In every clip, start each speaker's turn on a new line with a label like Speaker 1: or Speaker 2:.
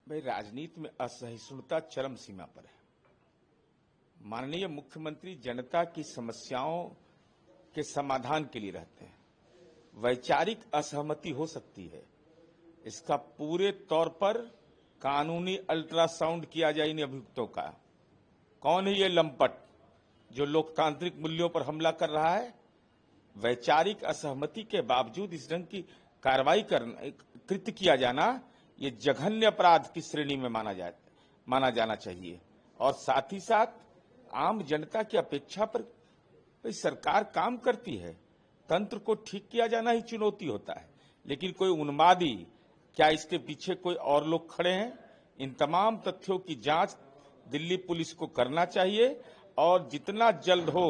Speaker 1: भाई, राजनीति में असहिष्णुता चरम सीमा पर है। माननीय मुख्यमंत्री जनता की समस्याओं के समाधान के लिए रहते हैं। वैचारिक असहमति हो सकती है, इसका पूरे तौर पर कानूनी अल्ट्रासाउंड किया जाए इन अभियुक्तों का। कौन है ये लंपट जो लोकतांत्रिक मूल्यों पर हमला कर रहा है? वैचारिक असहमति के बावजूद इस ढंग की कार्रवाई कृत्य किया जाना, ये जघन्य अपराध की श्रेणी में माना जाना चाहिए। और साथ ही साथ आम जनता की अपेक्षा पर भाई सरकार काम करती है, तंत्र को ठीक किया जाना ही चुनौती होता है। लेकिन कोई उन्मादी, क्या इसके पीछे कोई और लोग खड़े हैं? इन तमाम तथ्यों की जांच दिल्ली पुलिस को करना चाहिए और जितना जल्द हो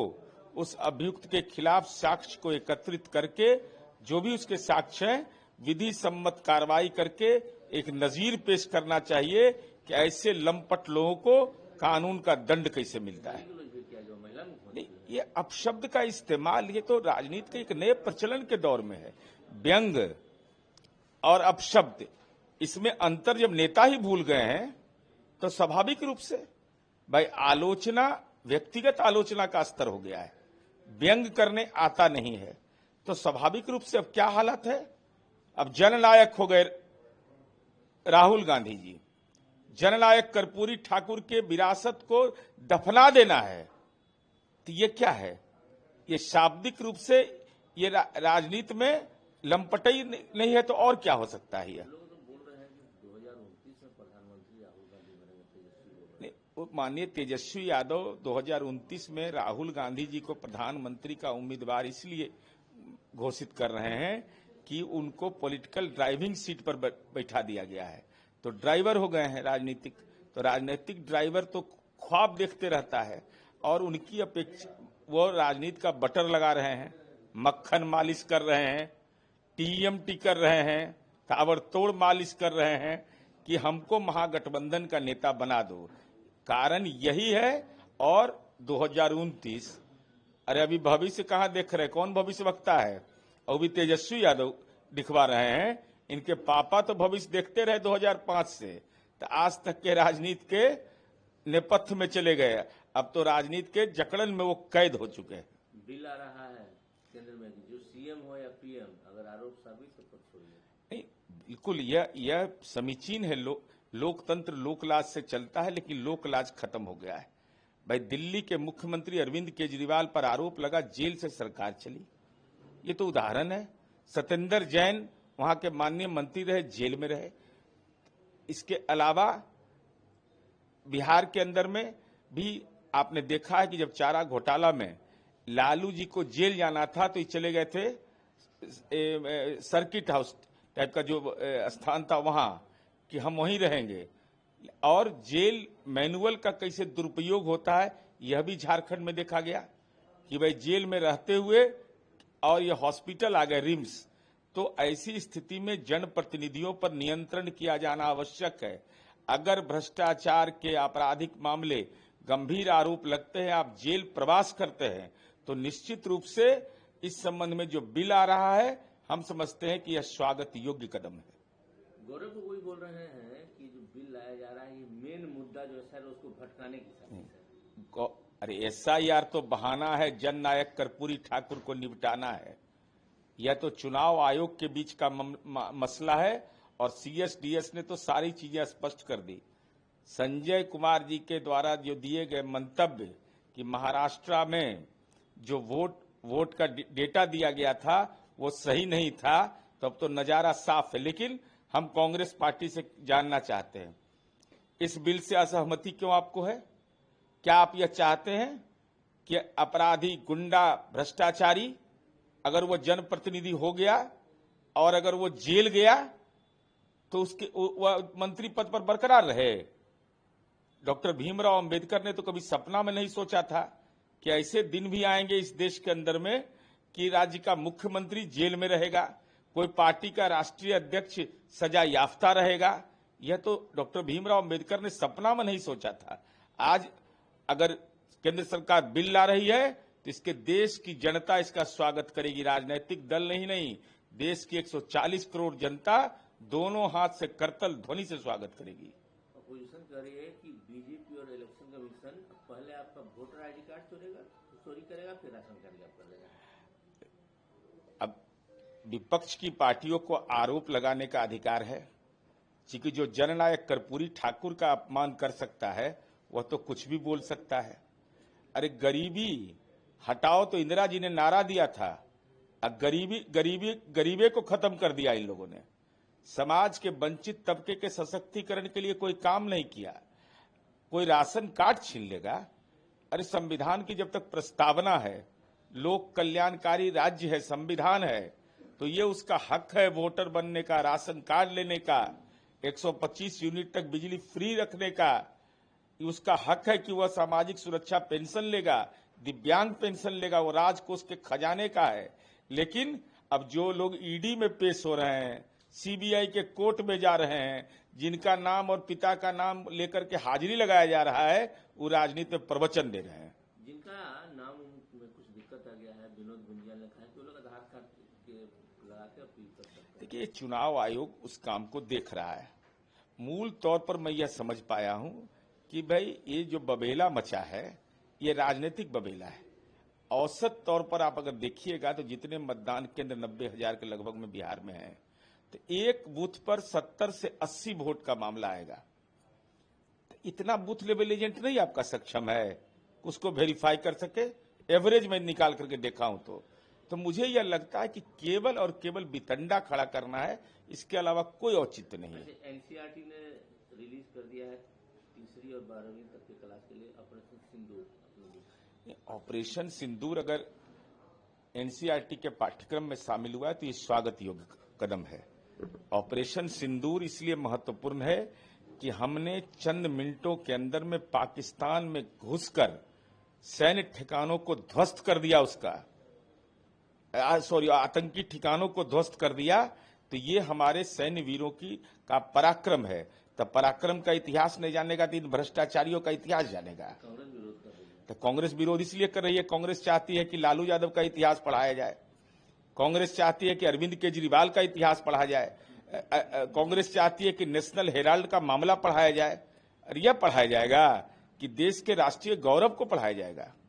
Speaker 1: उस अभियुक्त के खिलाफ साक्ष्य को एकत्रित करके, जो भी उसके साक्ष्य हैं, विधि सम्मत कार्रवाई करके एक नजीर पेश करना चाहिए कि ऐसे लंपट लोगों को कानून का दंड कैसे मिलता है। ये अपशब्द का इस्तेमाल, ये तो राजनीति के एक नए प्रचलन के दौर में है। व्यंग और अपशब्द, इसमें अंतर जब नेता ही भूल गए हैं तो स्वाभाविक रूप से भाई आलोचना, व्यक्तिगत आलोचना का स्तर हो गया है। व्यंग करने आता नहीं है तो स्वाभाविक रूप से अब क्या हालत है? अब जननायक हो गए राहुल गांधी जी। जननायक कर्पूरी ठाकुर के विरासत को दफना देना है, तो ये क्या है? ये शाब्दिक रूप से ये राजनीति में लंपटई नहीं है तो और क्या हो सकता है? माननीय तेजस्वी यादव 2029 में राहुल गांधी जी को प्रधानमंत्री का उम्मीदवार इसलिए घोषित कर रहे हैं कि उनको पॉलिटिकल ड्राइविंग सीट पर बैठा दिया गया है, तो ड्राइवर हो गए हैं राजनीतिक। तो राजनीतिक ड्राइवर तो ख्वाब देखते रहता है और उनकी अपेक्षा वो राजनीति का बटर लगा रहे हैं, मक्खन मालिश कर रहे हैं, टीएमटी कर रहे हैं, ताबड़तोड़ मालिश कर रहे हैं कि हमको महागठबंधन का नेता बना दो। कारण यही है। और 2029, अरे अभी भविष्य कहाँ देख रहे? कौन भविष्य वक्ता है? और भी तेजस्वी यादव दिखवा रहे हैं। इनके पापा तो भविष्य देखते रहे 2005 से, तो आज तक के राजनीति के नेपथ्य में चले गए। अब तो राजनीति के जकड़न में वो कैद हो चुके हैं।
Speaker 2: बिल आ रहा है केंद्र में, जो सीएम हो या पीएम, अगर आरोप साबित तो पद छोड़िए।
Speaker 1: नहीं, बिल्कुल यह समीचीन है। लोकतंत्र लोकलाज से चलता है, लेकिन लोकलाज खत्म हो गया है। भाई, दिल्ली के मुख्यमंत्री अरविंद केजरीवाल पर आरोप लगा, जेल से सरकार चली। ये तो उदाहरण है। सत्येंद्र जैन वहां के माननीय मंत्री रहे, जेल में रहे। इसके अलावा बिहार के अंदर में भी आपने देखा है कि जब चारा घोटाला में लालू जी को जेल जाना था तो ये चले गए थे सर्किट हाउस टाइप का जो स्थान था वहां, कि हम वहीं रहेंगे। और जेल मैनुअल का कैसे दुरुपयोग होता है यह भी झारखंड में देखा गया कि भाई जेल में रहते हुए और ये हॉस्पिटल आ गए रिम्स। तो ऐसी स्थिति में जनप्रतिनिधियों पर नियंत्रण किया जाना आवश्यक है। अगर भ्रष्टाचार के आपराधिक मामले, गंभीर आरोप लगते हैं, आप जेल प्रवास करते हैं, तो निश्चित रूप से इस संबंध में जो बिल आ रहा है, हम समझते हैं कि यह स्वागत योग्य कदम है।
Speaker 2: गौरव को कोई बोल रहे हैं कि जो बिल लाया जा रहा है, ये मेन मुद्दा जो है उसको भटकाने की साजिश है।
Speaker 1: अरे एसआईआर तो बहाना है, जननायक कर्पूरी ठाकुर को निपटाना है। यह तो चुनाव आयोग के बीच का मसला है और सीएसडीएस ने तो सारी चीजें स्पष्ट कर दी। संजय कुमार जी के द्वारा जो दिए गए मंतव्य कि महाराष्ट्र में जो वोट का डेटा दिया गया था वो सही नहीं था, तो अब तो नजारा साफ है। लेकिन हम कांग्रेस पार्टी से जानना चाहते हैं, इस बिल से असहमति क्यों आपको है? क्या आप यह चाहते हैं कि अपराधी, गुंडा, भ्रष्टाचारी अगर वो जनप्रतिनिधि हो गया और अगर वो जेल गया तो उसके मंत्री पद पर बरकरार रहे? डॉक्टर भीमराव अंबेडकर ने तो कभी सपना में नहीं सोचा था कि ऐसे दिन भी आएंगे इस देश के अंदर में कि राज्य का मुख्यमंत्री जेल में रहेगा, कोई पार्टी का राष्ट्रीय अध्यक्ष सजा याफ्ता रहेगा। यह तो डॉक्टर भीमराव अंबेडकर ने सपना में नहीं सोचा था। आज अगर केंद्र सरकार बिल ला रही है तो इसके देश की जनता इसका स्वागत करेगी। राजनीतिक दल नहीं, देश की 140 करोड़ जनता दोनों हाथ से करतल ध्वनि से स्वागत करेगी।
Speaker 2: अपोजिशन कह रही है कि बीजेपी और इलेक्शन कमीशन पहले आपका वोटर आईडी कार्ड चोरी करेगा, फिर राशन कार्ड आप कर देगा।
Speaker 1: अब विपक्ष की पार्टियों को आरोप लगाने का अधिकार है, क्योंकि जो जननायक कर्पूरी ठाकुर का अपमान कर सकता है वह तो कुछ भी बोल सकता है। अरे गरीबी हटाओ तो इंदिरा जी ने नारा दिया था, अब गरीबी को खत्म कर दिया इन लोगों ने। समाज के वंचित तबके के सशक्तिकरण के लिए कोई काम नहीं किया। कोई राशन कार्ड छीन लेगा? अरे संविधान की जब तक प्रस्तावना है, लोक कल्याणकारी राज्य है, संविधान है, तो ये उसका हक है वोटर बनने का, राशन कार्ड लेने का, 125 यूनिट तक बिजली फ्री रखने का। उसका हक है कि वह सामाजिक सुरक्षा पेंशन लेगा, दिव्यांग पेंशन लेगा, वो राजकोष के खजाने का है। लेकिन अब जो लोग ईडी में पेश हो रहे हैं, सीबीआई के कोर्ट में जा रहे हैं, जिनका नाम और पिता का नाम लेकर के हाजिरी लगाया जा रहा है, वो राजनीति में प्रवचन दे रहे हैं।
Speaker 2: जिनका नाम में कुछ दिक्कत आ गया है, विनोद गुंजिया ने कहा कि वो लोग आधार कार्ड के लगा के अपील कर सकते हैं।
Speaker 1: देखिए, चुनाव आयोग उस काम को देख रहा है। मूल तौर पर मैं यह समझ पाया हूं कि भाई ये जो बबेला मचा है, ये राजनीतिक बबेला है। औसत तौर पर आप अगर देखिएगा तो जितने मतदान केंद्र 90,000 के लगभग में बिहार में है, तो एक बूथ पर 70 से 80 वोट का मामला आएगा। तो इतना बूथ लेवल एजेंट नहीं आपका सक्षम है उसको वेरीफाई कर सके। एवरेज में निकाल करके देखा हूं तो मुझे यह लगता है कि केवल और केवल वितंडा खड़ा करना है, इसके अलावा कोई औचित्य नहीं है।
Speaker 2: एनसीईआरटी ने रिलीज कर दिया है 3री और 12वीं तक की क्लास के लिए ऑपरेशन सिंदूर।
Speaker 1: ऑपरेशन सिंदूर अगर एनसीईआरटी के पाठ्यक्रम में शामिल हुआ है तो ये स्वागत योग्य कदम है। ऑपरेशन सिंदूर इसलिए महत्वपूर्ण है कि हमने चंद मिनटों के अंदर में पाकिस्तान में घुसकर सैन्य ठिकानों को ध्वस्त कर दिया, आतंकी ठिकानों को ध्वस्त कर दिया। तो ये हमारे सैन्य वीरों का पराक्रम है। तब पराक्रम का इतिहास नहीं जानेगा तो इन भ्रष्टाचारियों का इतिहास जानेगा। तो कांग्रेस विरोध इसलिए कर रही है, कांग्रेस चाहती है कि लालू यादव का इतिहास पढ़ाया जाए, कांग्रेस चाहती है कि अरविंद केजरीवाल का इतिहास पढ़ा जाए, कांग्रेस चाहती है कि नेशनल हेराल्ड का मामला पढ़ाया जाए। और यह पढ़ाया जाएगा कि देश के राष्ट्रीय गौरव को पढ़ाया जाएगा।